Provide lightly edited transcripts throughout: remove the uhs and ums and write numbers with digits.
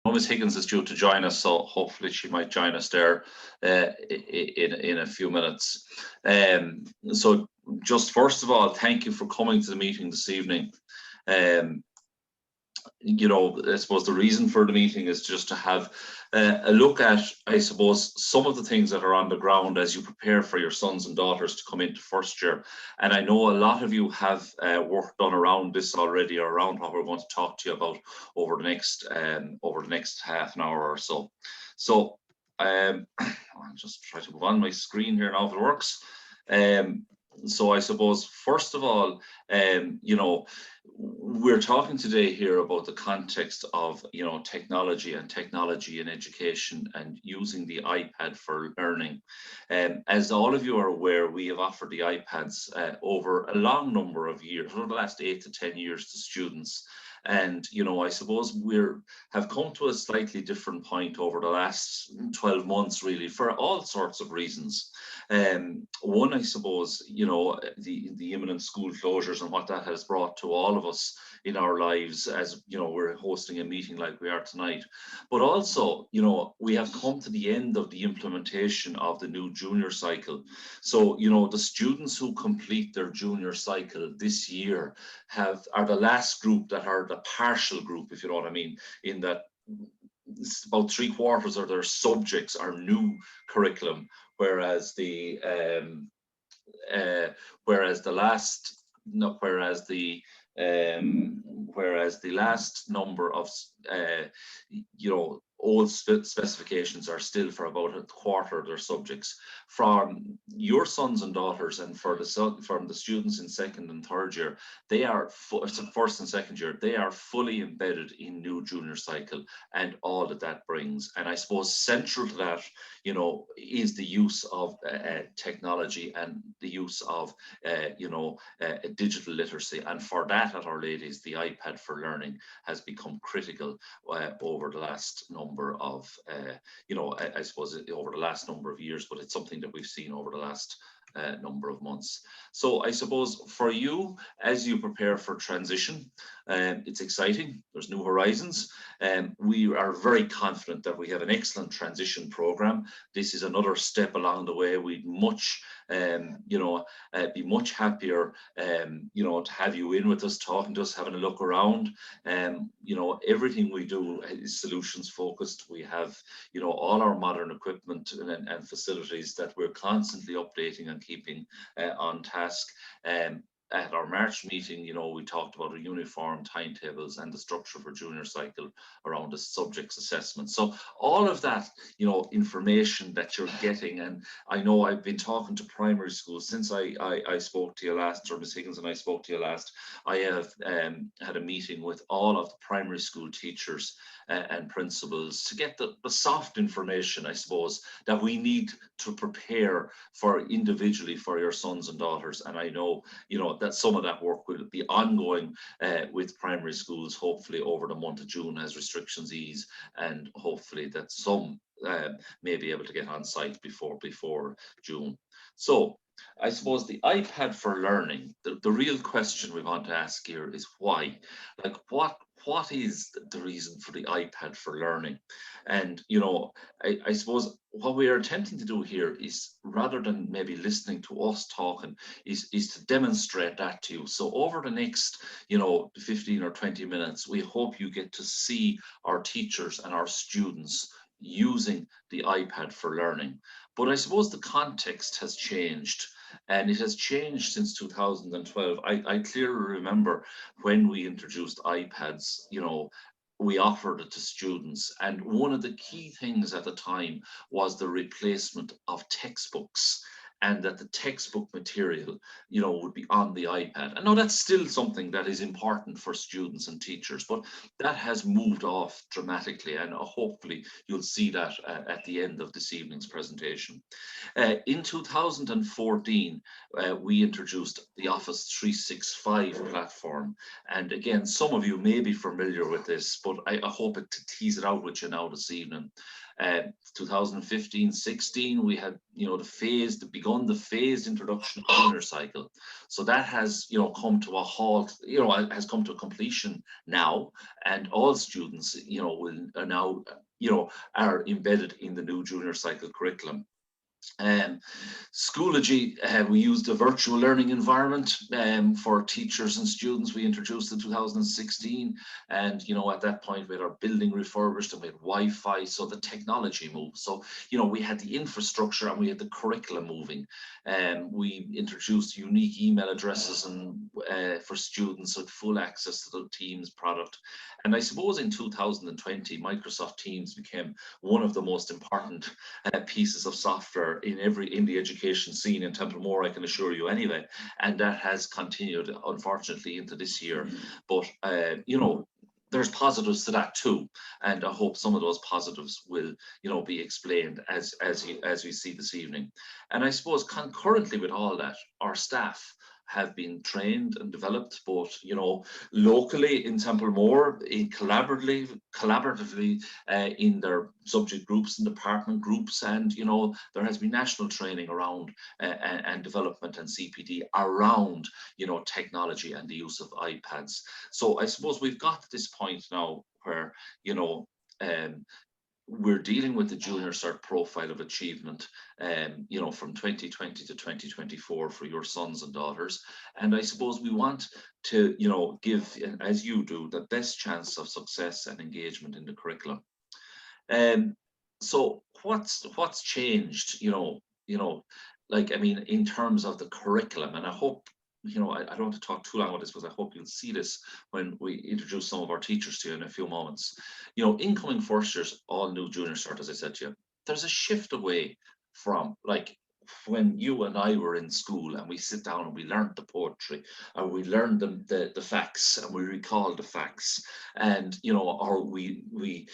Ms. Higgins is due to join us, so hopefully she might join us there in a few minutes. So just first of all, thank you for coming to the meeting this evening. I suppose the reason for the meeting is just to have a look at, I suppose, some of the things that are on the ground as you prepare for your sons and daughters to come into first year. And I know a lot of you have work done around this already, or around what we're going to talk to you about over the next half an hour or so. So I'll just try to move on my screen here now if it works. So I suppose, first of all, we're talking today here about the context of, technology in education and using the iPad for learning. As all of you are aware, we have offered the iPads over a long number of years, over the last 8 to 10 years to students. And, I suppose have come to a slightly different point over the last 12 months, really, for all sorts of reasons. One, I suppose, the imminent school closures and what that has brought to all of us in our lives, as we're hosting a meeting like we are tonight. But also, we have come to the end of the implementation of the new junior cycle. So, the students who complete their junior cycle this year are the last group that are the partial group, if you know what I mean, in that about 3/4 of their subjects are new curriculum, whereas the last number of old specifications are still for about 1/4 of their subjects. From your sons and daughters, and from the students in second and third year, they are first and second year, they are fully embedded in new junior cycle and all that brings. And I suppose central to that, is the use of technology and the use of digital literacy. And for that, at Our Lady's, the iPad for Learning has become critical over the last number of, I suppose over the last number of years, but it's something that we've seen over the last number of months. So I suppose for you, as you prepare for transition, it's exciting. There's new horizons, and we are very confident that we have an excellent transition program. This is another step along the way. We'd much be much happier to have you in with us, talking to us, having a look around. Everything we do is solutions focused. We have all our modern equipment and facilities that we're constantly updating and keeping on task. At our March meeting, we talked about a uniform timetables and the structure for junior cycle around the subjects assessment. So all of that, information that you're getting, and I know I've been talking to primary schools since I spoke to you last, or Ms. Higgins and I spoke to you last. I have had a meeting with all of the primary school teachers and principals to get the soft information, I suppose, that we need to prepare for individually for your sons and daughters. And I know, that some of that work will be ongoing with primary schools, hopefully over the month of June as restrictions ease, and hopefully that some may be able to get on site before June. So I suppose the iPad for Learning, the real question we want to ask here is why? Like, what is the reason for the iPad for Learning? And, I suppose what we are attempting to do here is, rather than maybe listening to us talking, is to demonstrate that to you. So over the next, 15 or 20 minutes, we hope you get to see our teachers and our students using the iPad for Learning. But I suppose the context has changed, and it has changed since 2012. I clearly remember when we introduced iPads, we offered it to students, and one of the key things at the time was the replacement of textbooks, and that the textbook material, would be on the iPad. I know that's still something that is important for students and teachers, but that has moved off dramatically, and hopefully you'll see that at the end of this evening's presentation. In 2014, we introduced the Office 365 platform. And again, some of you may be familiar with this, but I hope to tease it out with you now this evening. 2015-16, we had, the begun the phased introduction of junior cycle. So that has, come to a halt, has come to completion now, and all students, will are now, are embedded in the new junior cycle curriculum. Um, Schoology, we used a virtual learning environment for teachers and students. We introduced in 2016, and at that point we had our building refurbished and we had Wi-Fi, so the technology moved. So we had the infrastructure and we had the curriculum moving. We introduced unique email addresses and for students with full access to the Teams product. And I suppose in 2020, Microsoft Teams became one of the most important pieces of software in the education scene in Templemore, I can assure you anyway, and that has continued unfortunately into this year. But there's positives to that too, and I hope some of those positives will be explained as we see this evening. And I suppose concurrently with all that, our staff have been trained and developed both, locally in Templemore, collaboratively in their subject groups and department groups, and there has been national training around and development and CPD around technology and the use of iPads. So I suppose we've got to this point now where um, we're dealing with the junior cert profile of achievement, from 2020 to 2024 for your sons and daughters. And I suppose we want to, give, as you do, the best chance of success and engagement in the curriculum. So what's changed, in terms of the curriculum, and I hope, I don't want to talk too long about this because I hope you'll see this when we introduce some of our teachers to you in a few moments. Incoming first years, all new junior cert, as I said to you, there's a shift away from when you and I were in school and we sit down and we learned the poetry, and we learned the facts, and we recalled the facts, and or we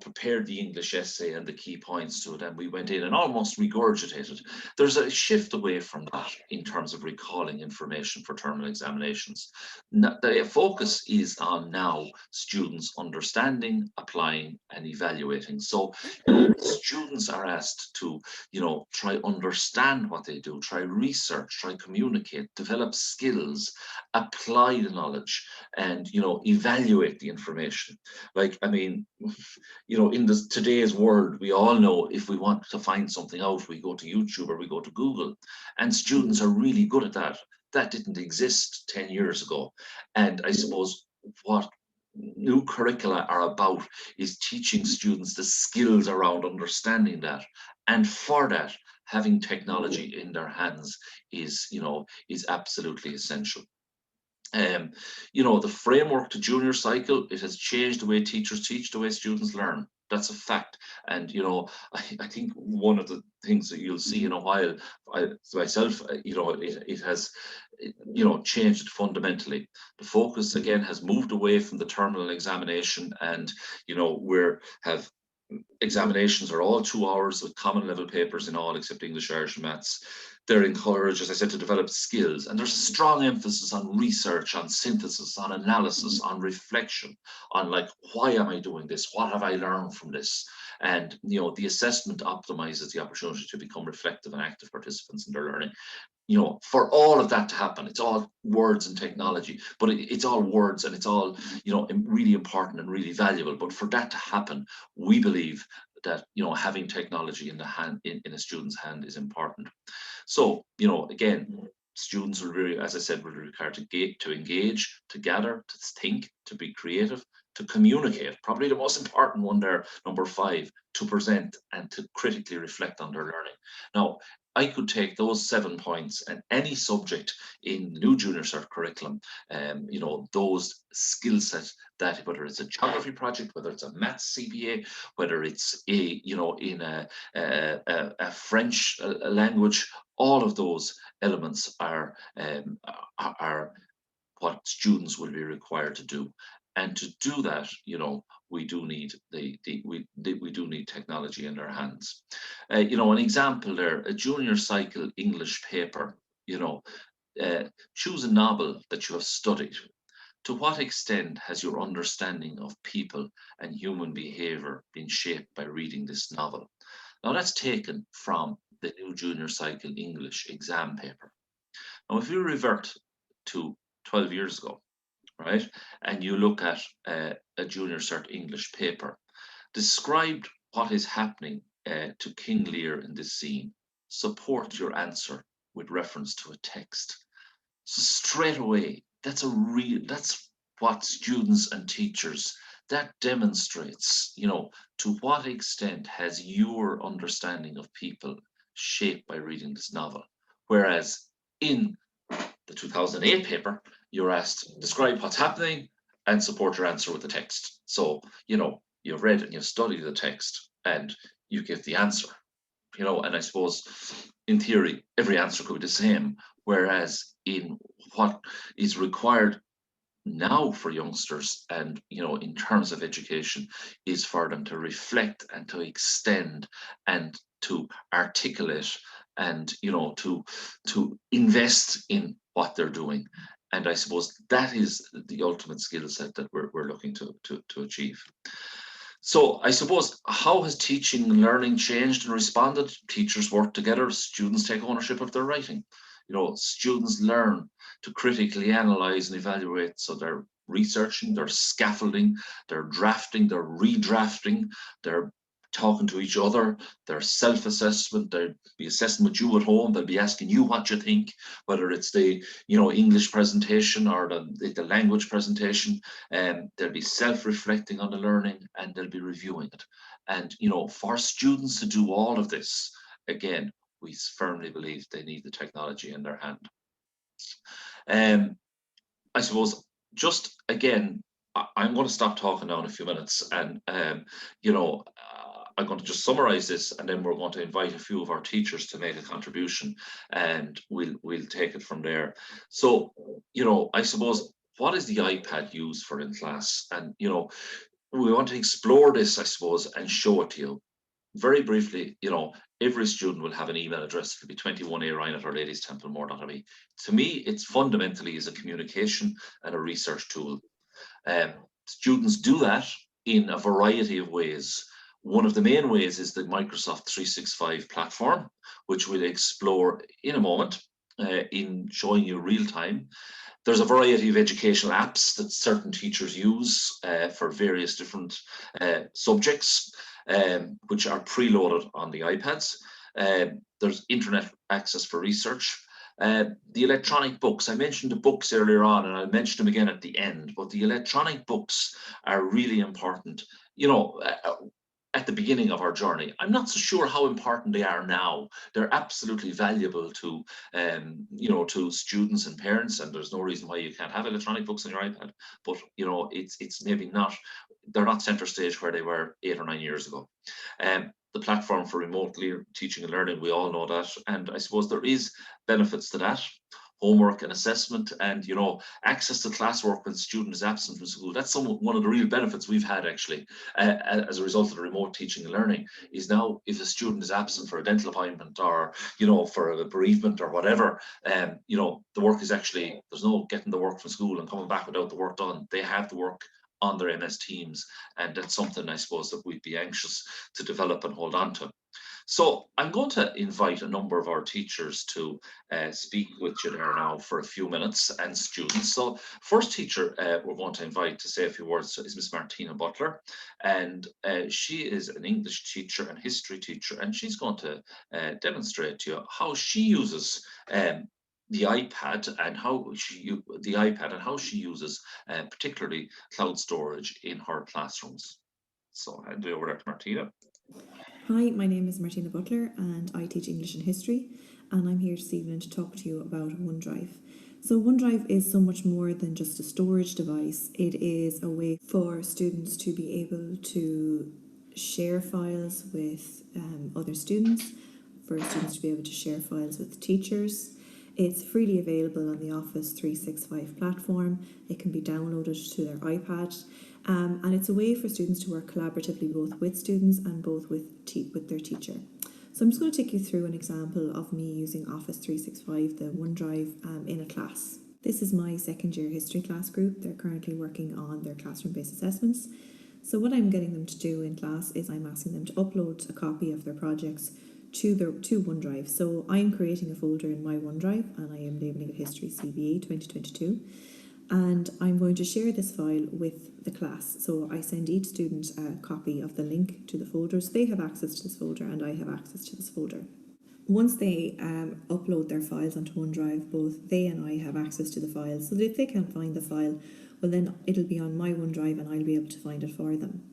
prepared the English essay and the key points to it, and we went in and almost regurgitated. There's a shift away from that in terms of recalling information for terminal examinations. The focus is on now students understanding, applying, and evaluating. So students are asked to try understand what they do, try research, try communicate, develop skills, apply the knowledge, and evaluate the information. In today's world, we all know if we want to find something out, we go to YouTube or we go to Google, and students are really good at that. That didn't exist 10 years ago. And I suppose what new curricula are about is teaching students the skills around understanding that, and for that, having technology in their hands is absolutely essential. The framework to junior cycle, it has changed the way teachers teach, the way students learn. That's a fact. And I think one of the things that you'll see in a while, myself, it has changed it fundamentally. The focus again has moved away from the terminal examination, and examinations are all 2 hours with common level papers in all except English, Irish, and maths. They're encouraged, as I said, to develop skills, and there's a strong emphasis on research, on synthesis, on analysis, on reflection, on why am I doing this? What have I learned from this? And the assessment optimizes the opportunity to become reflective and active participants in their learning. For all of that to happen, it's all words and technology, but it's all words, and it's all really important and really valuable. But for that to happen, we believe that having technology in the hand, in a student's hand, is important. So again, students will really, as I said, will be required to engage, to gather, to think, to be creative, to communicate. Probably the most important one there, number 5, to present and to critically reflect on their learning. Now, I could take those 7 points and any subject in the new junior cert curriculum, those skill sets, that whether it's a geography project, whether it's a maths CPA, whether it's in a French language, all of those elements are what students will be required to do. And to do that, we do need we do need technology in their hands. An example there, a junior cycle English paper. Choose a novel that you have studied. To what extent has your understanding of people and human behavior been shaped by reading this novel? Now that's taken from the new junior cycle English exam paper. Now, if you revert to 12 years ago, right, and you look at a junior cert English paper, described what is happening to King Lear in this scene. Support your answer with reference to a text. So straight away, that's what students and teachers, that demonstrates, to what extent has your understanding of people shaped by reading this novel. Whereas in the 2008 paper, you're asked describe what's happening and support your answer with the text. So, you've read and you've studied the text and you give the answer, and I suppose in theory, every answer could be the same. Whereas in what is required now for youngsters and, in terms of education, is for them to reflect and to extend and to articulate and, to invest in what they're doing. And I suppose that is the ultimate skill set that we're looking to achieve. So I suppose, how has teaching and learning changed and responded? Teachers work together, students take ownership of their writing. Students learn to critically analyze and evaluate. So they're researching, they're scaffolding, they're drafting, they're redrafting, they're talking to each other, their self-assessment, they'll be assessing with you at home, they'll be asking you what you think, whether it's the English presentation or the language presentation, and they'll be self-reflecting on the learning and they'll be reviewing it. And for students to do all of this, again, we firmly believe they need the technology in their hand. I suppose, just again, I'm going to stop talking now in a few minutes, and I'm going to just summarize this, and then we're going to invite a few of our teachers to make a contribution, and we'll take it from there. So, I suppose, what is the iPad used for in class? And we want to explore this, I suppose, and show it to you. Very briefly, every student will have an email address. It'll be 21aryan@ourladiestemplemore.ie. To me, it's fundamentally is a communication and a research tool. Students do that in a variety of ways. One of the main ways is the Microsoft 365 platform, which we'll explore in a moment, in showing you real time. There's a variety of educational apps that certain teachers use for various different subjects, which are preloaded on the iPads. There's internet access for research. The electronic books, I mentioned the books earlier on, and I'll mention them again at the end, but the electronic books are really important. At the beginning of our journey, I'm not so sure how important they are now. They're absolutely valuable to, to students and parents, and there's no reason why you can't have electronic books on your iPad. But it's maybe not. They're not center stage where they were 8 or 9 years ago. The platform for remotely teaching and learning, we all know that, and I suppose there is benefits to that. Homework and assessment, and access to classwork when the student is absent from school. That's one of the real benefits we've had, actually, as a result of the remote teaching and learning, is now if a student is absent for a dental appointment or for a bereavement or whatever, the work is actually, there's no getting the work from school and coming back without the work done. They have the work on their MS Teams, and that's something, I suppose, that we'd be anxious to develop and hold on to. So I'm going to invite a number of our teachers to speak with you there now for a few minutes, and students. So first teacher we're going to invite to say a few words is Miss Martina Butler, and she is an English teacher and history teacher, and she's going to demonstrate to you how she uses the iPad and how she uses particularly cloud storage in her classrooms. So I'll hand it over to Martina. Hi, my name is Martina Butler and I teach English and History, and I'm here this evening to talk to you about OneDrive. So OneDrive is so much more than just a storage device. It is a way for students to be able to share files with other students, for students to be able to share files with teachers. It's freely available on the Office 365 platform. It can be downloaded to their iPad, and it's a way for students to work collaboratively both with students and both with their teacher. So I'm just going to take you through an example of me using Office 365, the OneDrive, in a class. This is my second year history class group. They're currently working on their classroom-based assessments. So what I'm getting them to do in class is I'm asking them to upload a copy of their projects to OneDrive. So I'm creating a folder in my OneDrive and I am labeling it History CBA 2022. And I'm going to share this file with the class. So I send each student a copy of the link to the folder. So they have access to this folder and I have access to this folder. Once they upload their files onto OneDrive, both they and I have access to the files. So that if they can't find the file, well then it'll be on my OneDrive and I'll be able to find it for them.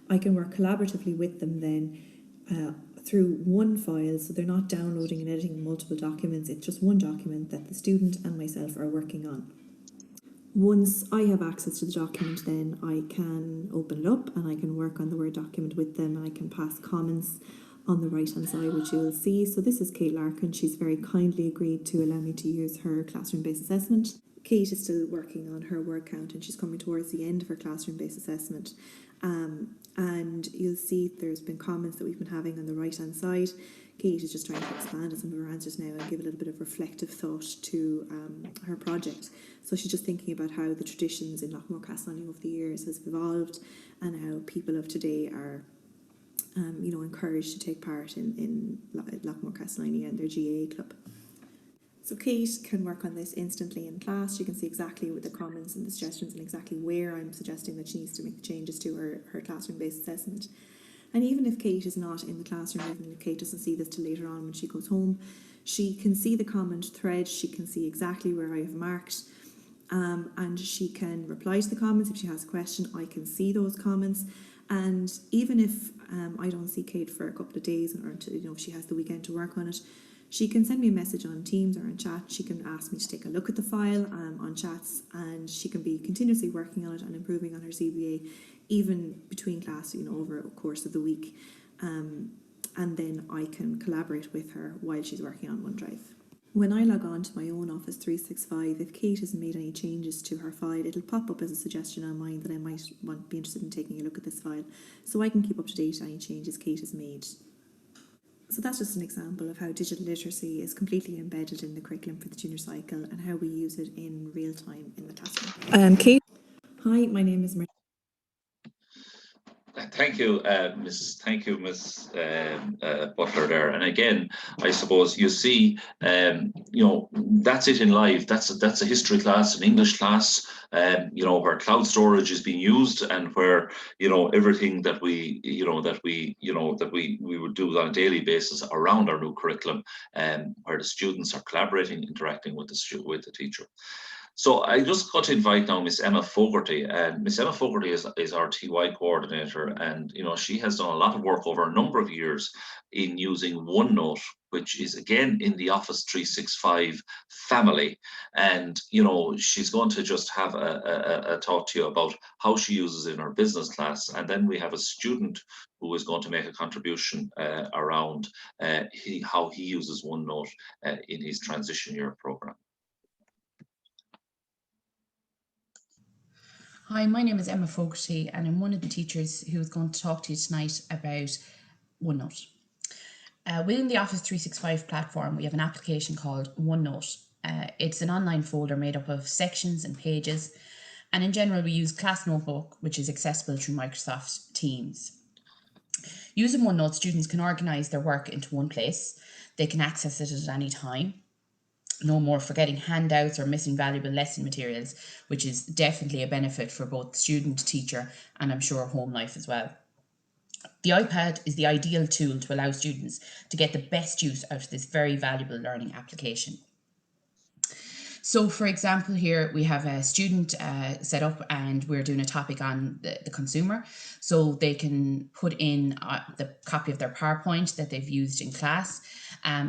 I can work collaboratively with them then through one file, so they're not downloading and editing multiple documents. It's just one document that the student and myself are working on. Once I have access to the document, then I can open it up and I can work on the Word document with them, and I can pass comments on the right hand side, which you will see. So this is Kate Larkin. She's very kindly agreed to allow me to use her classroom-based assessment. Kate is still working on her word count and she's coming towards the end of her classroom-based assessment. And you'll see there's been comments that we've been having on the right hand side. Kate is just trying to expand on some of her answers now and give a little bit of reflective thought to her project. So she's just thinking about how the traditions in Lochmore Castleiney over the years has evolved and how people of today are encouraged to take part in Lochmore Castleiney and their GAA club. So Kate can work on this instantly in class. She can see exactly with the comments and the suggestions and exactly where I'm suggesting that she needs to make changes to her classroom-based assessment. And even if Kate is not in the classroom, even if Kate doesn't see this till later on when she goes home, she can see the comment thread, she can see exactly where I have marked, and she can reply to the comments. If she has a question, I can see those comments. And even if I don't see Kate for a couple of days, or if she has the weekend to work on it, she can send me a message on Teams or in chat. She can ask me to take a look at the file on chats, and she can be continuously working on it and improving on her CBA, even between class, over a course of the week. And then I can collaborate with her while she's working on OneDrive. When I log on to my own Office 365, if Kate hasn't made any changes to her file, it'll pop up as a suggestion on mine that I might be interested in taking a look at this file, so I can keep up to date on any changes Kate has made. So that's just an example of how digital literacy is completely embedded in the curriculum for the junior cycle and how we use it in real time in the classroom. Kate. Hi, my name is Martina. Thank you, Miss Butler there. And again, I suppose you see, that's it in live. That's a history class, an English class, where cloud storage is being used, and where everything that we would do on a daily basis around our new curriculum, where the students are collaborating, interacting with the teacher. So I just got to invite now Miss Emma Fogarty, and Miss Emma Fogarty is our TY coordinator, and she has done a lot of work over a number of years in using OneNote, which is again in the Office 365 family, and she's going to just have a talk to you about how she uses it in her business class, and then we have a student who is going to make a contribution around how he uses OneNote in his transition year program. Hi, my name is Emma Fogarty and I'm one of the teachers who is going to talk to you tonight about OneNote. Within the Office 365 platform, we have an application called OneNote. It's an online folder made up of sections and pages, and in general we use Class Notebook, which is accessible through Microsoft Teams. Using OneNote, students can organise their work into one place. They can access it at any time. No more forgetting handouts or missing valuable lesson materials, which is definitely a benefit for both student, teacher, and I'm sure home life as well. The iPad is the ideal tool to allow students to get the best use out of this very valuable learning application. So for example, here we have a student set up and we're doing a topic on the consumer. So they can put in the copy of their PowerPoint that they've used in class.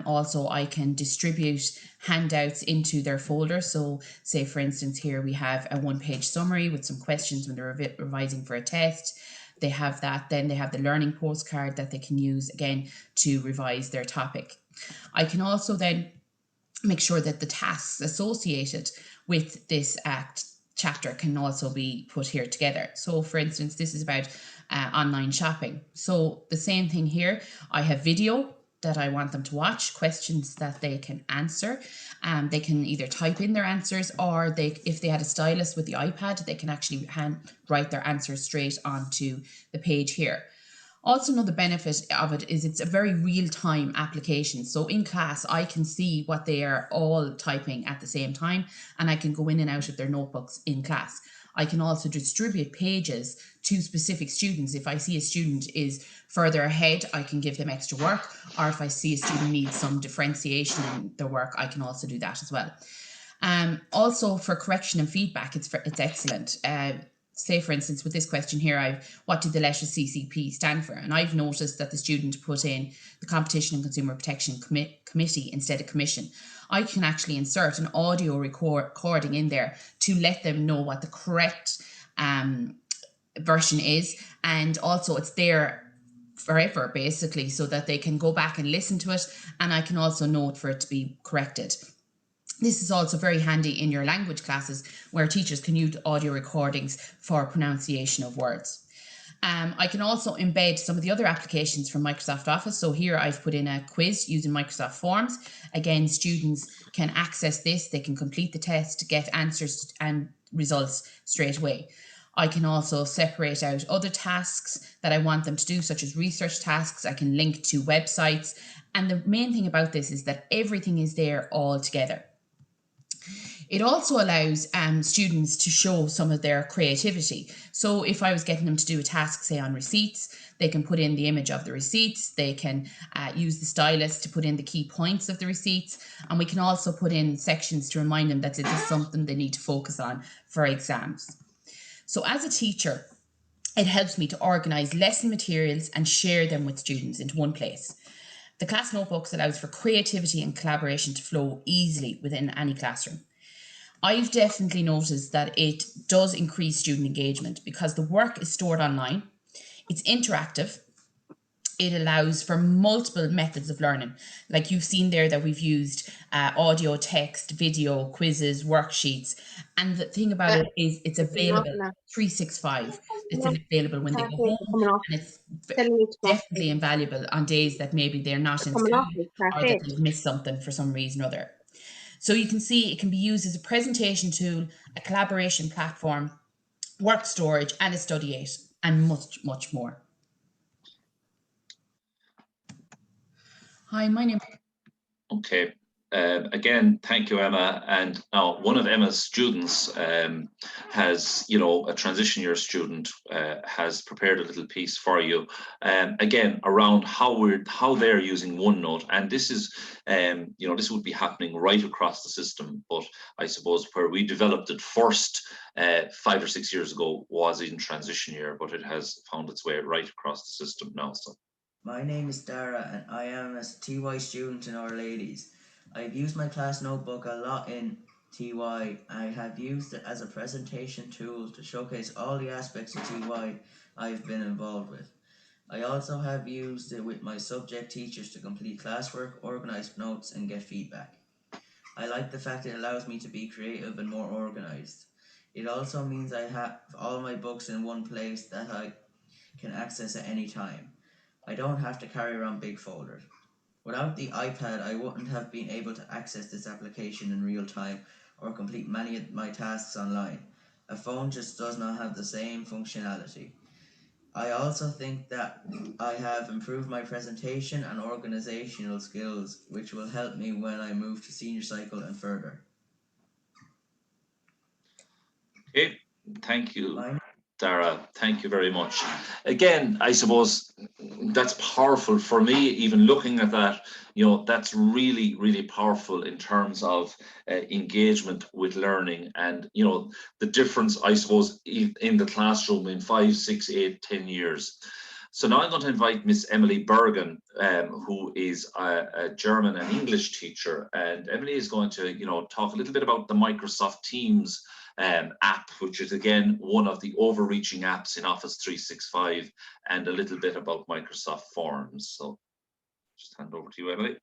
Also, I can distribute handouts into their folder. So say, for instance, here we have a one-page summary with some questions when they're revising for a test. They have that. Then they have the learning postcard that they can use again to revise their topic. I can also then make sure that the tasks associated with this chapter can also be put here together. So for instance, this is about online shopping. So the same thing here, I have video that I want them to watch, questions that they can answer. They can either type in their answers, or if they had a stylus with the iPad, they can actually write their answers straight onto the page here. Also, another benefit of it is it's a very real-time application. So in class, I can see what they are all typing at the same time, and I can go in and out of their notebooks in class. I can also distribute pages to specific students. If I see a student is further ahead, I can give them extra work, or if I see a student needs some differentiation in their work, I can also do that as well. Also for correction and feedback, it's excellent. Say for instance, with this question here, what did the letter CCP stand for? And I've noticed that the student put in the Competition and Consumer Protection Committee instead of Commission. I can actually insert an audio recording in there to let them know what the correct version is, and also it's there forever basically, so that they can go back and listen to it, and I can also note for it to be corrected. This is also very handy in your language classes where teachers can use audio recordings for pronunciation of words. I can also embed some of the other applications from Microsoft Office. So here I've put in a quiz using Microsoft Forms. Again, students can access this. They can complete the test, get answers and results straight away. I can also separate out other tasks that I want them to do, such as research tasks. I can link to websites. And the main thing about this is that everything is there all together. It also allows students to show some of their creativity. So if I was getting them to do a task, say on receipts, they can put in the image of the receipts. They can use the stylus to put in the key points of the receipts. And we can also put in sections to remind them that this is something they need to focus on for exams. So as a teacher, it helps me to organise lesson materials and share them with students into one place. The class notebooks allows for creativity and collaboration to flow easily within any classroom. I've definitely noticed that it does increase student engagement because the work is stored online, it's interactive, it allows for multiple methods of learning. Like you've seen there that we've used audio, text, video, quizzes, worksheets. And the thing about it is it's available 365. It's available when they go home, and it's definitely invaluable on days that maybe they're not in school or that they've missed something for some reason or other. So you can see it can be used as a presentation tool, a collaboration platform, work storage, and a study aid, and much, much more. Hi, my name. Okay. Again, thank you, Emma. And now one of Emma's students has, a transition year student has prepared a little piece for you. Again, around how they're using OneNote, and this is, this would be happening right across the system. But I suppose where we developed it first 5 or 6 years ago was in transition year, but it has found its way right across the system now. So. My name is Dara and I am a TY student in Our Ladies. I've used my class notebook a lot in TY. I have used it as a presentation tool to showcase all the aspects of TY I've been involved with. I also have used it with my subject teachers to complete classwork, organise notes and get feedback. I like the fact it allows me to be creative and more organised. It also means I have all my books in one place that I can access at any time. I don't have to carry around big folders. Without the iPad, I wouldn't have been able to access this application in real time or complete many of my tasks online. A phone just does not have the same functionality. I also think that I have improved my presentation and organizational skills, which will help me when I move to senior cycle and further. Okay, thank you. Dara, thank you very much. Again, I suppose that's powerful for me, even looking at that, that's really, really powerful in terms of engagement with learning and, the difference, I suppose, in the classroom in 5, 6, 8, 10 years. So now I'm going to invite Miss Emily Bergen, who is a German and English teacher. And Emily is going to, talk a little bit about the Microsoft Teams app, which is again one of the overreaching apps in Office 365, and a little bit about Microsoft Forms. So just hand over to you, Emily.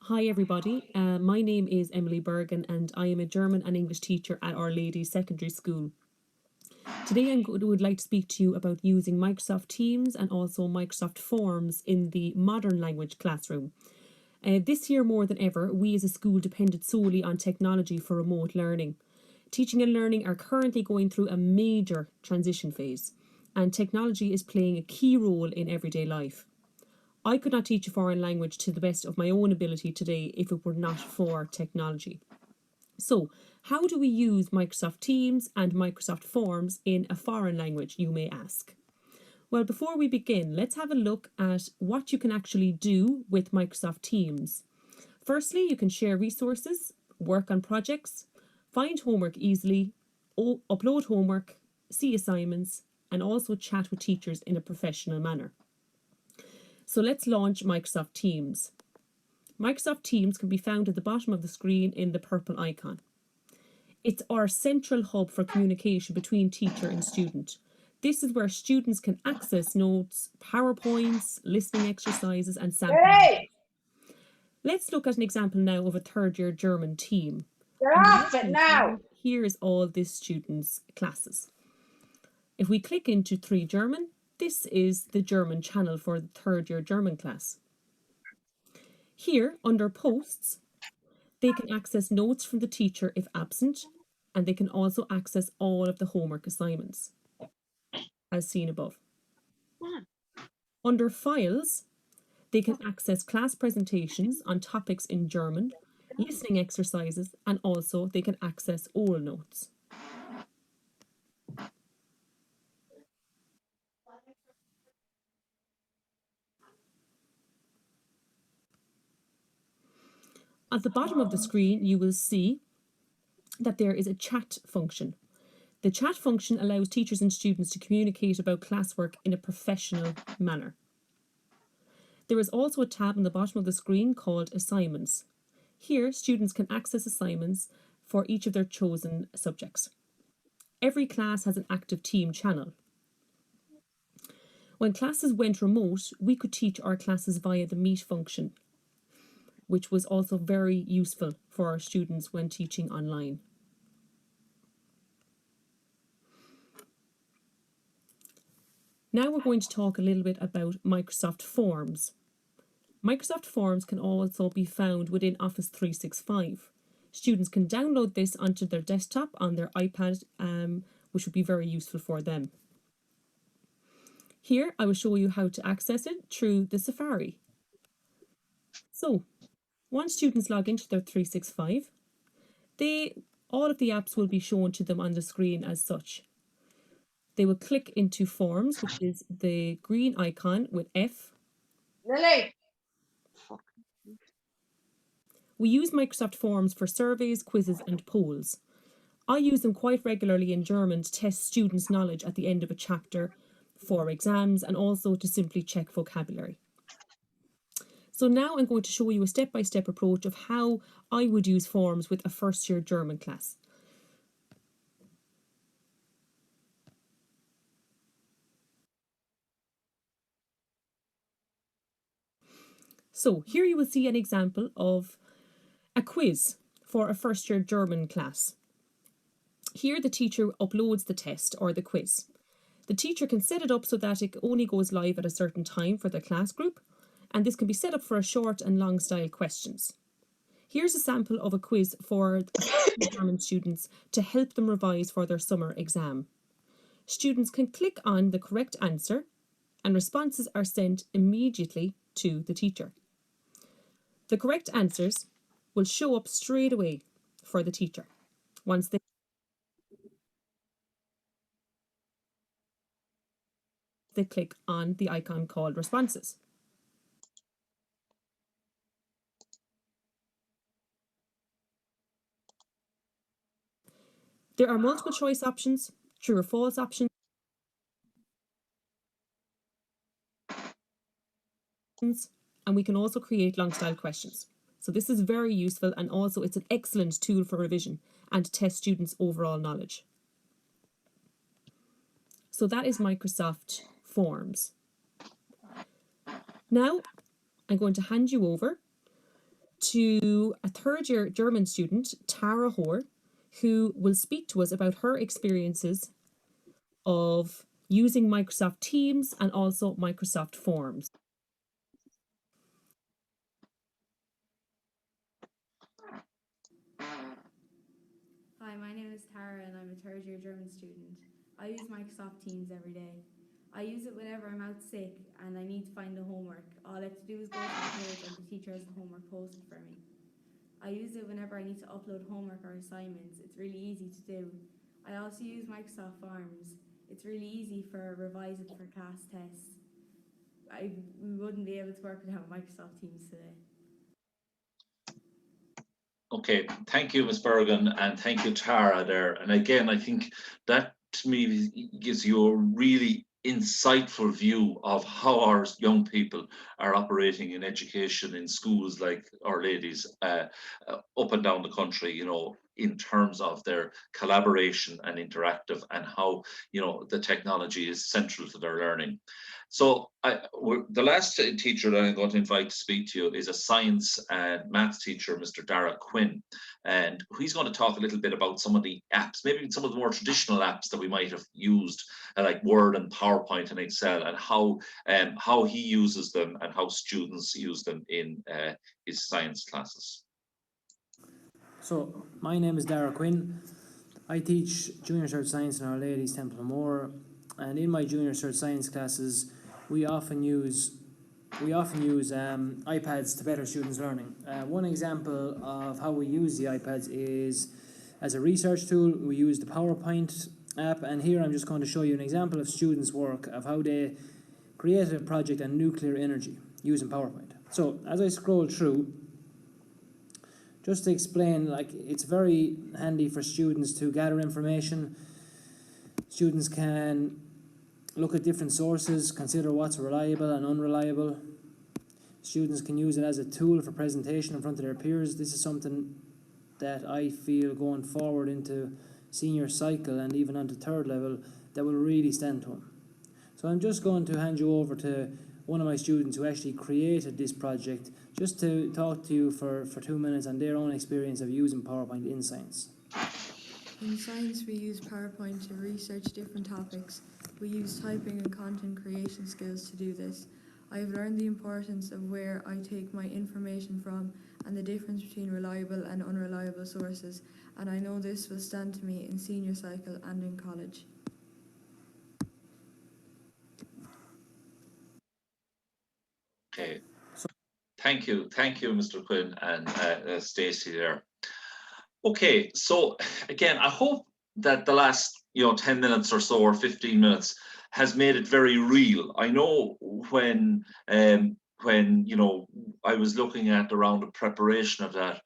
Hi everybody, my name is Emily Bergen and I am a German and English teacher at Our Lady Secondary School. Today I would like to speak to you about using Microsoft Teams and also Microsoft Forms in the modern language classroom. This year more than ever, we as a school depended solely on technology for remote learning. Teaching and learning are currently going through a major transition phase. and technology is playing a key role in everyday life. I could not teach a foreign language to the best of my own ability today if it were not for technology. So, how do we use Microsoft Teams and Microsoft Forms in a foreign language, you may ask? Well, before we begin, let's have a look at what you can actually do with Microsoft Teams. Firstly, you can share resources, work on projects, find homework easily, upload homework, see assignments, and also chat with teachers in a professional manner. So let's launch Microsoft Teams. Microsoft Teams can be found at the bottom of the screen in the purple icon. It's our central hub for communication between teacher and student. This is where students can access notes, PowerPoints, listening exercises, and samples. Hey, Let's look at an example now of a third year German team. you're On the off it left-hand now. side, here is all this students' classes. If we click into 3 German, this is the German channel for the third year German class. Here, under posts, they can access notes from the teacher if absent, and they can also access all of the homework assignments, as seen above. Under files, they can access class presentations on topics in German, listening exercises, and also they can access oral notes. At the bottom of the screen, you will see that there is a chat function. The chat function allows teachers and students to communicate about classwork in a professional manner. There is also a tab on the bottom of the screen called Assignments. Here, students can access assignments for each of their chosen subjects. Every class has an active team channel. When classes went remote, we could teach our classes via the Meet function, which was also very useful for our students when teaching online. Now we're going to talk a little bit about Microsoft Forms. Microsoft Forms can also be found within Office 365. Students can download this onto their desktop on their iPad, which would be very useful for them. Here, I will show you how to access it through the Safari. So, once students log into their 365, all of the apps will be shown to them on the screen as such. They will click into Forms, which is the green icon with F. Lily, We use Microsoft Forms for surveys, quizzes, and polls. I use them quite regularly in German to test students' knowledge at the end of a chapter for exams and also to simply check vocabulary. So now I'm going to show you a step-by-step approach of how I would use Forms with a first-year German class. So here you will see an example of a quiz for a first-year German class. Here the teacher uploads the test or the quiz. The teacher can set it up so that it only goes live at a certain time for the class group, and this can be set up for a short and long style questions. Here's a sample of a quiz for German students to help them revise for their summer exam. Students can click on the correct answer and responses are sent immediately to the teacher. The correct answers will show up straight away for the teacher once they click on the icon called responses. There are multiple choice options, true or false options, and we can also create long style questions. So this is very useful, and also it's an excellent tool for revision and to test students' overall knowledge. So that is Microsoft Forms. Now I'm going to hand you over to a third year German student, Tara Hoare, who will speak to us about her experiences of using Microsoft Teams and also Microsoft Forms. Hi, my name is Tara and I'm a third year German student. I use Microsoft Teams every day. I use it whenever I'm out sick and I need to find the homework. All I have to do is go to the page and the teacher has the homework posted for me. I use it whenever I need to upload homework or assignments. It's really easy to do. I also use Microsoft Forms. It's really easy for revising for class tests. We wouldn't be able to work without Microsoft Teams today. Okay, thank you, Ms. Bergen, and thank you, Tara, there. And again, I think that to me gives you a really insightful view of how our young people are operating in education in schools like Our Ladies up and down the country, you know, in terms of their collaboration and interactive and how, you know, the technology is central to their learning. So the last teacher that I'm going to invite to speak to you is a science and maths teacher, Mr. Dara Quinn. And he's going to talk a little bit about some of the apps, maybe some of the more traditional apps that we might have used, like Word and PowerPoint and Excel, and how he uses them and how students use them in his science classes. So, my name is Dara Quinn. I teach Junior Cert Science in Our Ladies Templemore, and in my Junior Cert Science classes, we often use iPads to better students' learning. One example of how we use the iPads is as a research tool. We use the PowerPoint app, and here I'm just going to show you an example of students' work of how they created a project on nuclear energy using PowerPoint. So as I scroll through, just to explain, like, it's very handy for students to gather information. Students can look at different sources, consider what's reliable and unreliable. Students can use it as a tool for presentation in front of their peers. This is something that I feel going forward into senior cycle and even onto third level that will really stand to them. So I'm just going to hand you over to one of my students who actually created this project, just to talk to you for 2 minutes on their own experience of using PowerPoint in science. In science, we use PowerPoint to research different topics. We use typing and content creation skills to do this. I have learned the importance of where I take my information from and the difference between reliable and unreliable sources, and I know this will stand to me in senior cycle and in college. Okay, thank you, Mr. Quinn and Stacey there. Okay, so again, I hope that the last 10 minutes or so or 15 minutes has made it very real. I know when I was looking at around the preparation of that,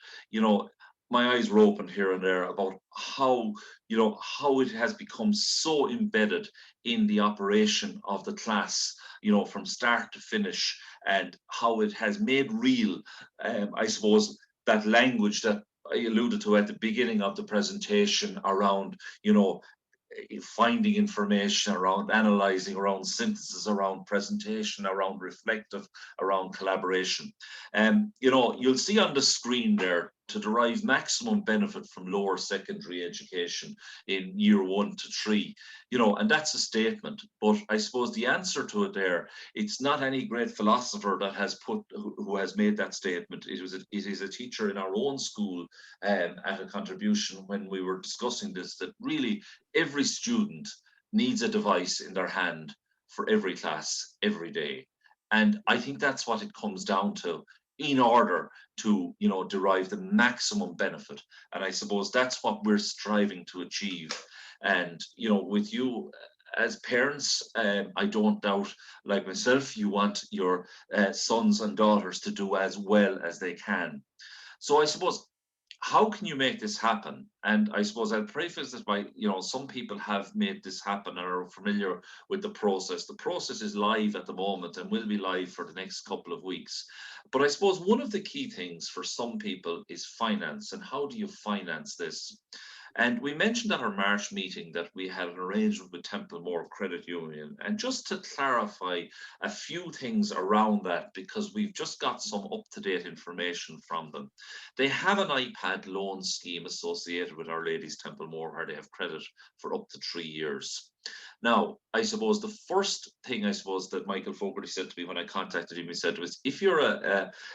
my eyes were opened here and there about how it has become so embedded in the operation of the class, from start to finish, and how it has made real, I suppose, that language that I alluded to at the beginning of the presentation around, finding information, around analyzing, around synthesis, around presentation, around reflective, around collaboration. You'll see on the screen there, to derive maximum benefit from lower secondary education in year 1 to 3, and that's a statement. But I suppose the answer to it there, it's not any great philosopher that has who has made that statement. It is a teacher in our own school at a contribution when we were discussing this, that really every student needs a device in their hand for every class, every day. And I think that's what it comes down to, in order to derive the maximum benefit. And I suppose that's what we're striving to achieve. And with you as parents, I don't doubt, like myself, you want your sons and daughters to do as well as they can. So I suppose, how can you make this happen? And I suppose I'll preface this by, some people have made this happen and are familiar with the process. The process is live at the moment and will be live for the next couple of weeks. But I suppose one of the key things for some people is finance. And how do you finance this? And we mentioned at our March meeting that we had an arrangement with Templemore Credit Union. And just to clarify a few things around that, because we've just got some up-to-date information from them. They have an iPad loan scheme associated with Our Ladies Templemore, where they have credit for up to 3 years. Now, I suppose the first thing I suppose that Michael Fogarty said to me when I contacted him, he said was, if you're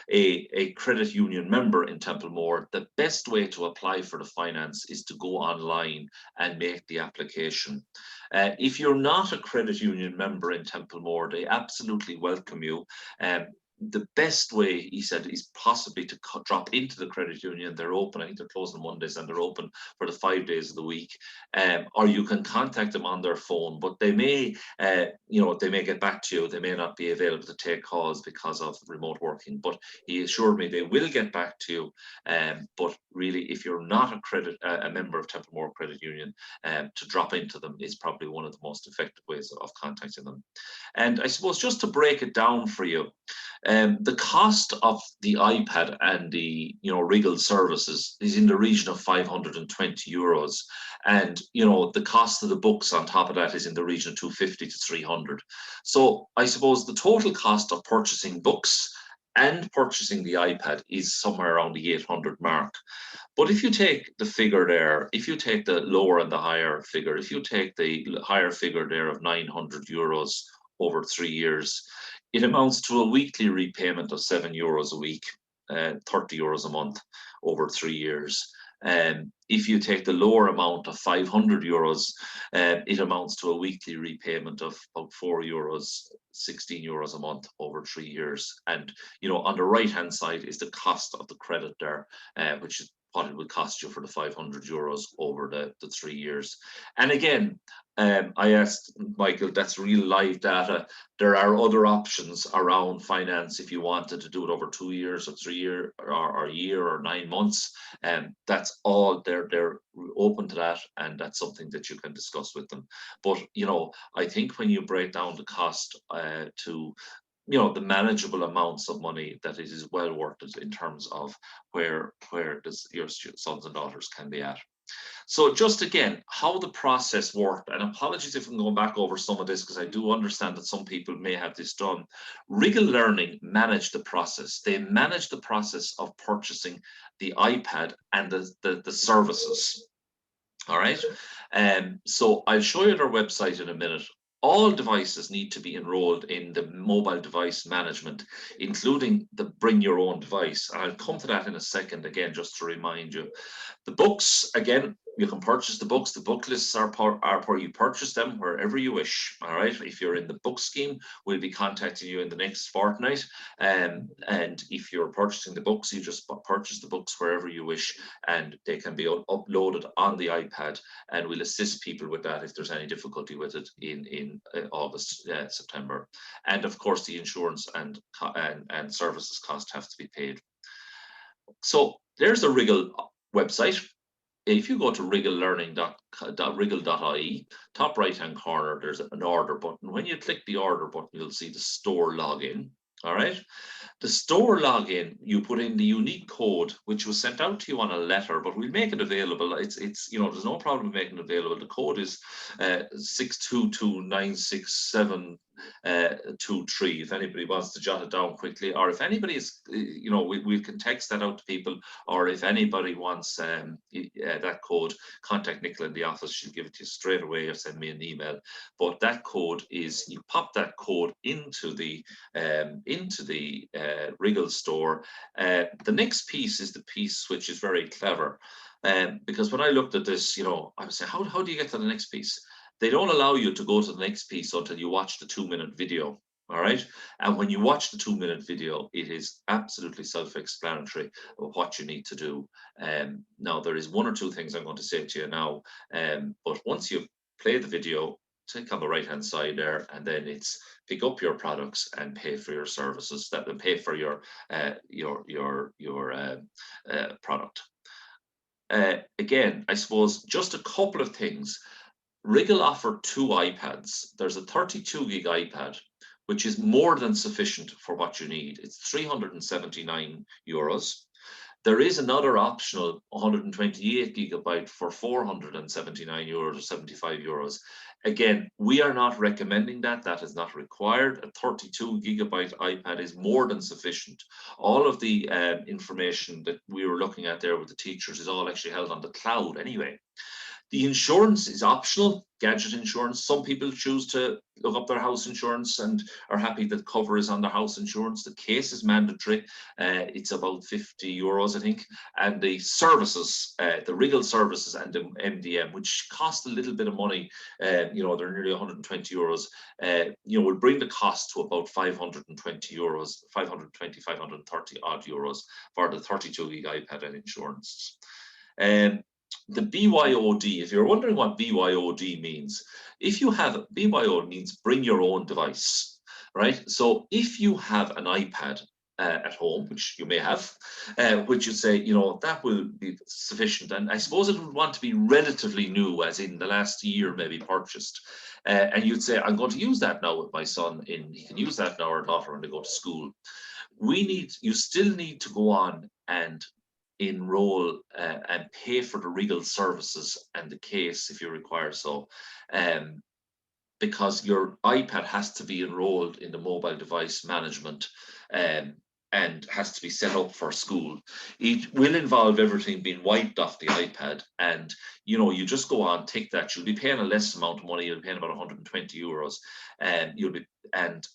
a credit union member in Templemore, the best way to apply for the finance is to go online and make the application. If you're not a credit union member in Templemore, they absolutely welcome you. The best way, he said, is possibly to drop into the credit union. They're open. I think they're closed on Mondays and they're open for the 5 days of the week. Or you can contact them on their phone, but they may, they may get back to you. They may not be available to take calls because of remote working. But he assured me they will get back to you. But really, if you're not a member of Templemore Credit Union, to drop into them is probably one of the most effective ways of contacting them. And I suppose just to break it down for you, the cost of the iPad and the Wriggle services is in the region of €520, and the cost of the books on top of that is in the region of 250 to 300. So I suppose the total cost of purchasing books and purchasing the iPad is somewhere around the 800 mark. But if you take the figure there, if you take the lower and the higher figure, if you take the higher figure there of €900 over 3 years, it amounts to a weekly repayment of €7 a week, €30 a month over 3 years. If you take the lower amount of €500, it amounts to a weekly repayment of about €4, €16 a month over 3 years. And on the right hand side is the cost of the credit there, which is what it would cost you for the €500 over the 3 years. And again, I asked Michael, that's real live data. There are other options around finance if you wanted to do it over 2 years or 3 years or a year or 9 months. And that's all, they're open to that, and that's something that you can discuss with them. But I think when you break down the cost to the manageable amounts of money, that it is well worth it in terms of where your sons and daughters can be at. So just again, how the process worked, and apologies if I'm going back over some of this because I do understand that some people may have this done. Wriggle Learning managed the process. They managed the process of purchasing the iPad and the services. All right. So I'll show you their website in a minute. All devices need to be enrolled in the mobile device management, including the bring your own device. And I'll come to that in a second again, just to remind you. The books, again, you can purchase the books. The book lists are where you purchase them wherever you wish. All right. If you're in the book scheme, we'll be contacting you in the next fortnight. And if you're purchasing the books, you just purchase the books wherever you wish, and they can be uploaded on the iPad. And we'll assist people with that if there's any difficulty with it in August, September. And of course, the insurance and services cost have to be paid. So there's the Wriggle website. If you go to wrigglelearning.wriggle.ie, top right hand corner, there's an order button. When you click the order button, you'll see the store login. All right. The store login, you put in the unique code, which was sent out to you on a letter, but we'll make it available. It's there's no problem making it available. The code is 6229673. If anybody wants to jot it down quickly, or if anybody is, we can text that out to people, or if anybody wants that code, contact Nicola in the office. She'll give it to you straight away, or send me an email. But that code is, you pop that code into the Wriggle store. The next piece is the piece which is very clever, because when I looked at this, I was saying, how do you get to the next piece? They don't allow you to go to the next piece until you watch the 2-minute video. All right. And when you watch the 2-minute video, it is absolutely self-explanatory of what you need to do. Now, there is 1 or 2 things I'm going to say to you now. But once you play the video, click on the right hand side there, and then it's pick up your products and pay for your services, that will pay for your product. Again, I suppose just a couple of things. Wriggle offered 2 iPads. There's a 32 gig iPad, which is more than sufficient for what you need. It's €379. There is another optional 128 gigabyte for €479 or €75. Again, we are not recommending that. That is not required. A 32 gigabyte iPad is more than sufficient. All of the information that we were looking at there with the teachers is all actually held on the cloud anyway. The insurance is optional, gadget insurance. Some people choose to look up their house insurance and are happy that cover is on their house insurance. The case is mandatory. It's about €50, I think. And the services, the Wriggle services and the MDM, which cost a little bit of money, they're nearly €120, will bring the cost to about €520, 530 odd euros for the 32 gig iPad and insurance. The BYOD, if you're wondering what BYOD means, if you have, BYOD means bring your own device, right? So if you have an iPad at home, which you may have, which you say, that will be sufficient. And I suppose it would want to be relatively new, as in the last year, maybe purchased. And you'd say, I'm going to use that now with my son he can use that now or daughter when they go to school. You still need to go on and enroll and pay for the Wriggle services and the case if you require so, because your iPad has to be enrolled in the mobile device management and has to be set up for school. It will involve everything being wiped off the iPad, and you just go on, take that. You'll be paying a less amount of money. You'll be paying about €120, and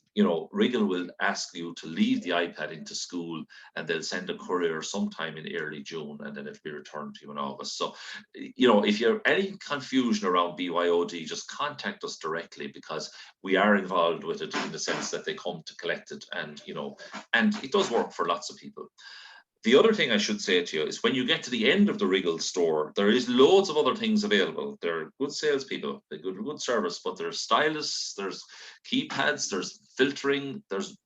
Wriggle will ask you to leave the iPad into school, and they'll send a courier sometime in early June, and then it'll be returned to you in August. So, if you have any confusion around BYOD, just contact us directly, because we are involved with it in the sense that they come to collect it, and it does work for lots of people. The other thing I should say to you is when you get to the end of the Wriggle store, there is loads of other things available. There are good salespeople, they do good service, but there's styluses, there's keypads, there's filtering, there's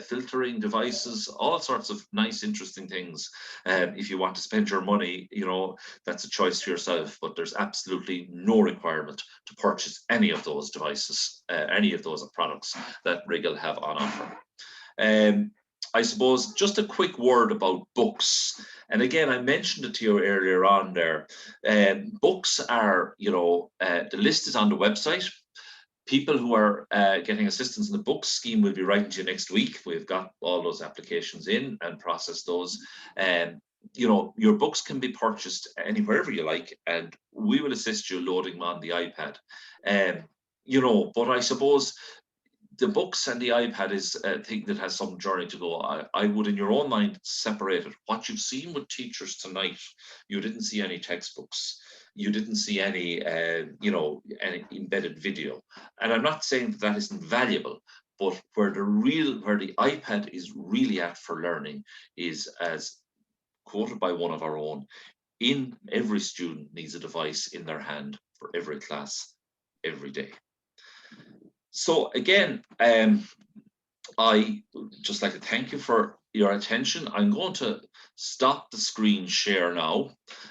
filtering devices, all sorts of nice, interesting things. If you want to spend your money, that's a choice for yourself, but there's absolutely no requirement to purchase any of those devices, any of those products that Wriggle have on offer. I suppose just a quick word about books. And again, I mentioned it to you earlier on there. Books are, the list is on the website. People who are getting assistance in the books scheme will be writing to you next week. We've got all those applications in and processed those. Your books can be purchased wherever you like, and we will assist you loading them on the iPad. But I suppose the books and the iPad is a thing that has some journey to go. I would, in your own mind, separate it. What you've seen with teachers tonight, you didn't see any textbooks. You didn't see any, any embedded video. And I'm not saying that isn't valuable, but where the iPad is really at for learning is, as quoted by one of our own, every student needs a device in their hand for every class, every day. So again, I just like to thank you for your attention. I'm going to stop the screen share now,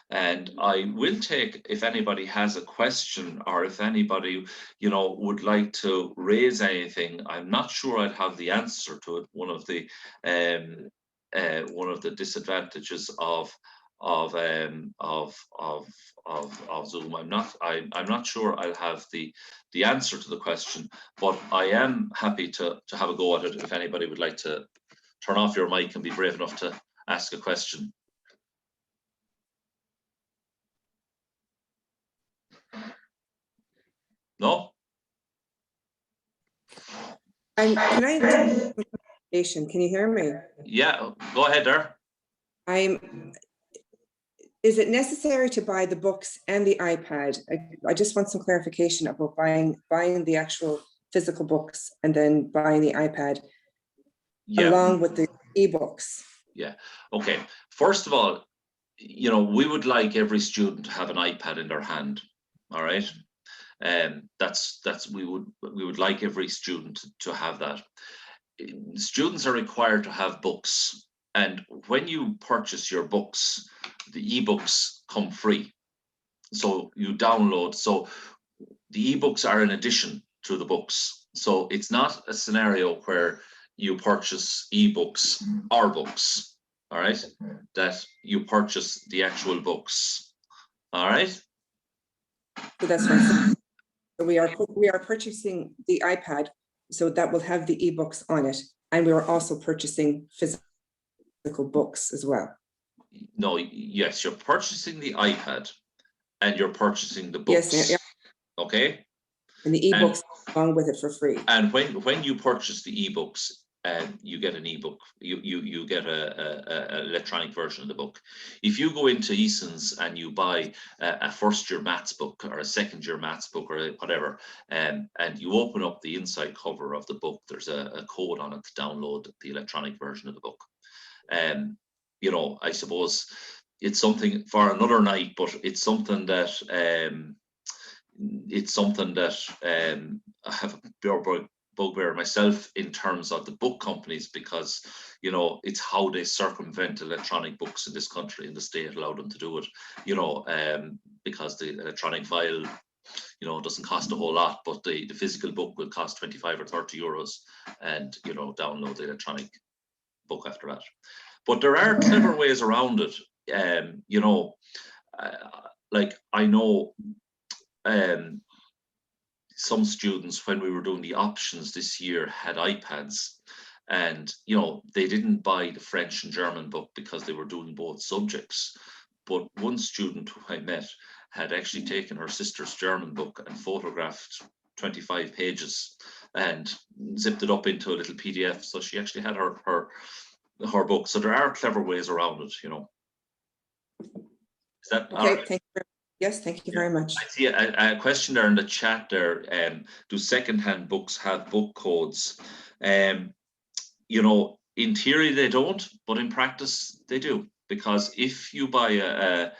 and I will take, if anybody has a question or if anybody, would like to raise anything. I'm not sure I'd have the answer to it. One of the disadvantages of Zoom. I'm not sure I'll have the answer to the question, but I am happy to have a go at it if anybody would like to turn off your mic and be brave enough to ask a question. No? Can you hear me? Yeah, go ahead there. Is it necessary to buy the books and the iPad? I just want some clarification about buying the actual physical books and then buying the iPad along with the ebooks. Yeah. Okay. First of all, we would like every student to have an iPad in their hand. All right. We would like every student to have that. Students are required to have books, and when you purchase your books, the ebooks come free. So you download. So the ebooks are in addition to the books. So it's not a scenario where you purchase ebooks or books. All right, that you purchase the actual books. All right. So that's right. So we are purchasing the iPad, so that will have the ebooks on it, and we are also purchasing physical books as well. No, yes, you're purchasing the iPad, and you're purchasing the Yes, books. yeah. Okay. And the ebooks along with it for free. And when you purchase the ebooks, you get an ebook. You get a electronic version of the book. If you go into Eason's and you buy a first-year maths book or a second-year maths book or whatever, and you open up the inside cover of the book, there's a code on it to download the electronic version of the book. You know, I suppose it's something for another night, but it's something that I have a bugbear myself in terms of the book companies, because you know it's how they circumvent electronic books in this country, and the state allowed them to do it. You know, because the electronic file, you know, doesn't cost a whole lot, but the physical book will cost 25 or 30 euros, and you know, download the electronic book after that. But there are clever ways around it. You know, like I know some students, when we were doing the options this year, had iPads, and you know, they didn't buy the French and German book because they were doing both subjects. But one student who I met had actually taken her sister's German book and photographed 25 pages and zipped it up into a little PDF, so she actually had her book. So there are clever ways around it, you know. Is that Okay, all right? thank you. Yes, thank you very much. I see a question there in the chat there. Do secondhand books have book codes? You know, in theory they don't, but in practice they do. Because if you buy a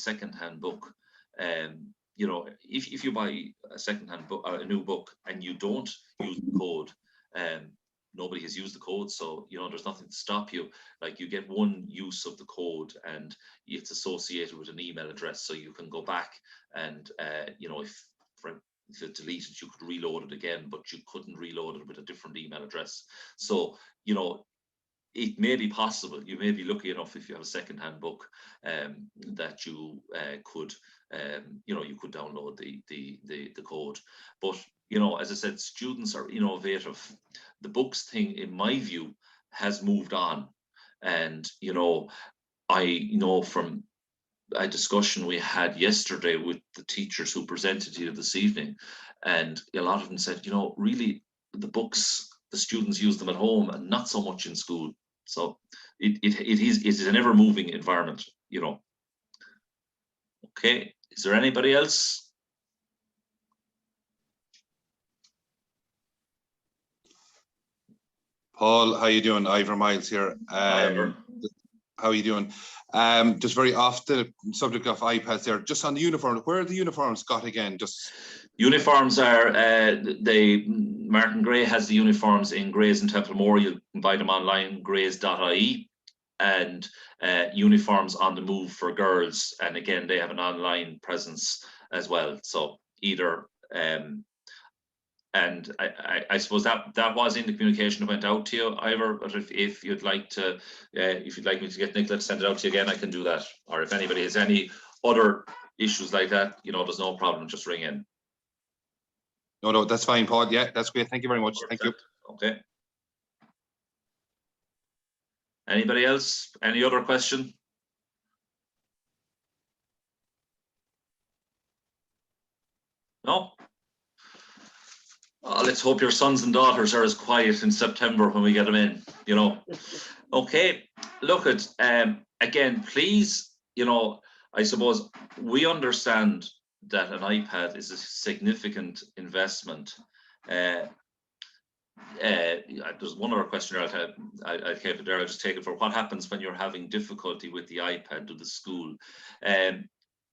secondhand book, you know, if you buy a secondhand book, a new book, and you don't use the code, nobody has used the code, so you know there's nothing to stop you. Like, you get one use of the code, and it's associated with an email address, so you can go back and you know, if it deleted, you could reload it again, but you couldn't reload it with a different email address. So you know, it may be possible. You may be lucky enough, if you have a second-hand book, that you could, you know, you could download the code. But you know, as I said, students are innovative. The books thing, in my view, has moved on, and you know, I know from a discussion we had yesterday with the teachers who presented here this evening, and a lot of them said, you know, really, the books, the students use them at home and not so much in school. So it is an ever-moving environment, you know. Okay, is there anybody else? Paul, how you doing? Ivor Miles here. Ivor. How are you doing? Just very off the subject of iPads there, just on the uniform, where are the uniforms got again? Just uniforms are Martin Gray has the uniforms in Grays and Templemore. You can buy them online, grays.ie, and uniforms on the move for girls, and again they have an online presence as well. So either and I suppose that was in the communication that went out to you, Ivor. But if you'd like to, if you'd like me to get Nicola to send it out to you again, I can do that. Or if anybody has any other issues like that, you know, there's no problem. Just ring in. No, that's fine, Paul. Yeah, that's great. Thank you very much. Thank you. Okay. Anybody else? Any other question? No? Oh, let's hope your sons and daughters are as quiet in September when we get them in, you know. Okay, look at, again, please, you know, I suppose we understand that an iPad is a significant investment. There's one other question I'll keep it there. I'll just take it for what happens when you're having difficulty with the iPad to the school.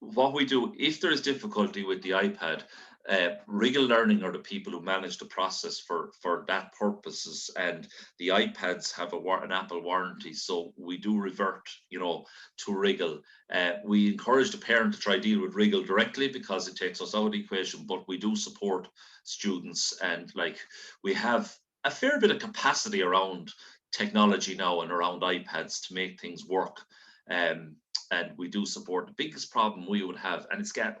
What we do, if there is difficulty with the iPad, Regal Learning are the people who manage the process for that purposes, and the iPads have an Apple warranty, so we do revert, you know, to Regal. We encourage the parent to try deal with Regal directly because it takes us out of the equation, but we do support students, and like, we have a fair bit of capacity around technology now and around iPads to make things work. And we do support. The biggest problem we would have, and it's got,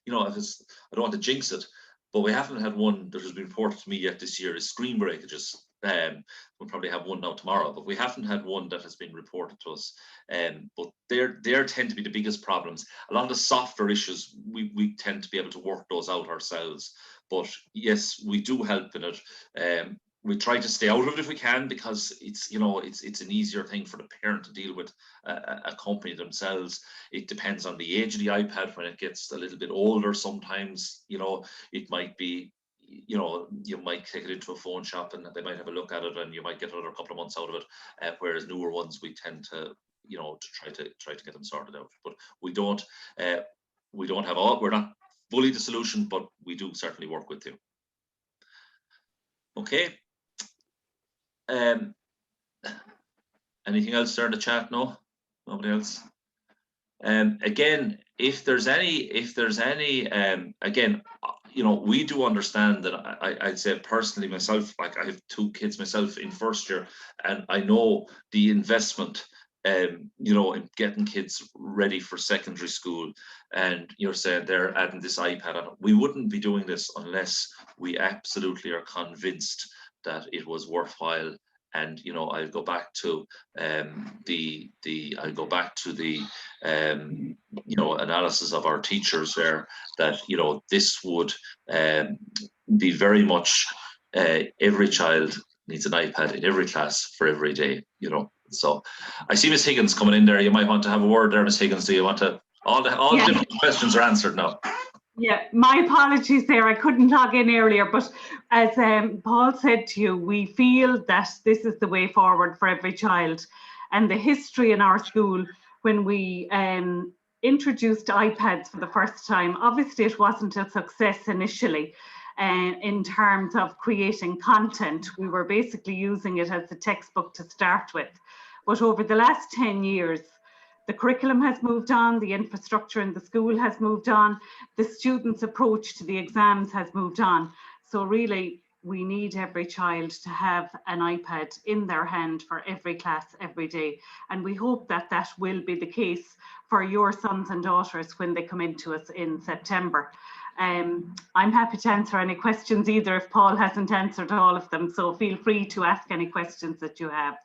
you know, I don't want to jinx it, but we haven't had one that has been reported to me yet this year, is screen breakages. we'll probably have one now tomorrow, but we haven't had one that has been reported to us. But there tend to be the biggest problems. A lot of the softer issues, we tend to be able to work those out ourselves. But yes, we do help in it. We try to stay out of it if we can, because it's an easier thing for the parent to deal with a company themselves. It depends on the age of the iPad. When it gets a little bit older, sometimes it might be, you might take it into a phone shop and they might have a look at it, and you might get another couple of months out of it. Whereas newer ones, we tend to to try to get them sorted out. But we don't have all. We're not fully the solution, but we do certainly work with you. Okay. Anything else there in the chat? No, nobody else. Again, if there's any, again, we do understand that. I'd say personally myself, like I have 2 kids myself in first year, and I know the investment, in getting kids ready for secondary school. And you're saying they're adding this iPad on. We wouldn't be doing this unless we absolutely are convinced that it was worthwhile. And I'll go back to the analysis of our teachers there, that this would be very much every child needs an iPad in every class for every day. So I see Miss Higgins coming in there. You might want to have a word there, Miss Higgins. Do you want to? All the different questions are answered now. Yeah, my apologies there. I couldn't log in earlier, but as Paul said to you, we feel that this is the way forward for every child. And the history in our school, when we introduced iPads for the first time, obviously it wasn't a success initially. In terms of creating content, we were basically using it as a textbook to start with. But over the last 10 years, the curriculum has moved on, the infrastructure in the school has moved on, the students' approach to the exams has moved on. So really, we need every child to have an iPad in their hand for every class, every day. And we hope that that will be the case for your sons and daughters when they come into us in September. I'm happy to answer any questions either if Paul hasn't answered all of them. So feel free to ask any questions that you have.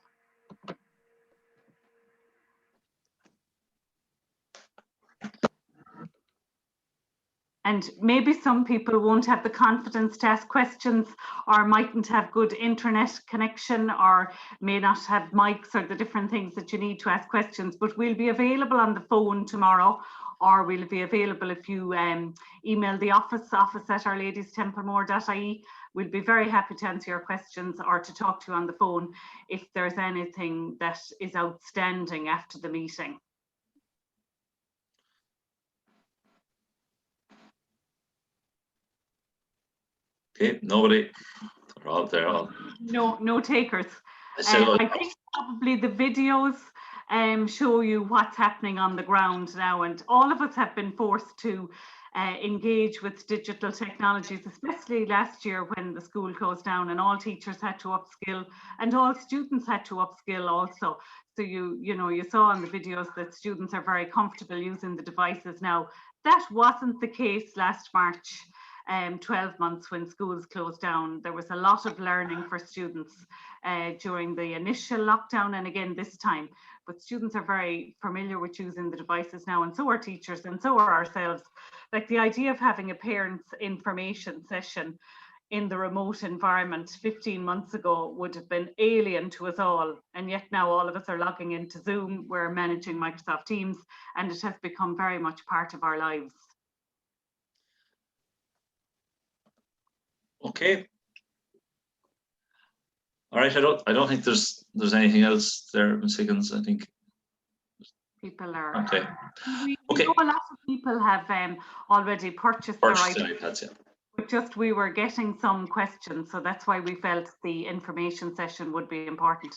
And maybe some people won't have the confidence to ask questions, or mightn't have good internet connection, or may not have mics or the different things that you need to ask questions. But we'll be available on the phone tomorrow, or we'll be available if you email the office at ourladiestemplemore.ie. We'll be very happy to answer your questions or to talk to you on the phone if there's anything that is outstanding after the meeting. Okay, nobody. They're all there. No takers. I think probably the videos show you what's happening on the ground now, and all of us have been forced to engage with digital technologies, especially last year when the school closed down and all teachers had to upskill and all students had to upskill also. So you saw on the videos that students are very comfortable using the devices now. That wasn't the case last March. 12 months when schools closed down. There was a lot of learning for students during the initial lockdown and again this time. But students are very familiar with using the devices now, and so are teachers and so are ourselves. Like the idea of having a parents' information session in the remote environment 15 months ago would have been alien to us all. And yet now all of us are logging into Zoom, we're managing Microsoft Teams, and it has become very much part of our lives. Okay. All right. I don't think there's anything else there, Ms. Higgins. I think people are okay. We know a lot of people have already purchased their iPads. Yeah. But just we were getting some questions, so that's why we felt the information session would be important.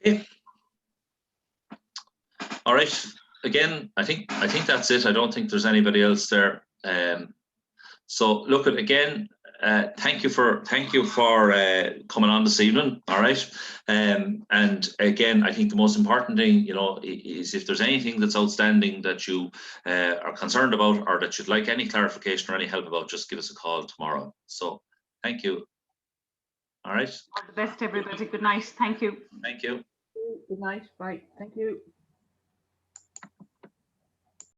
Okay. All right. Again, I think that's it. I don't think there's anybody else there. So look at again. Thank you for coming on this evening. All right. And again, I think the most important thing, is if there's anything that's outstanding that you are concerned about or that you'd like any clarification or any help about, just give us a call tomorrow. So Thank you. All right. All the best, everybody. Good night. Thank you. Thank you. Good night. Bye. Thank you.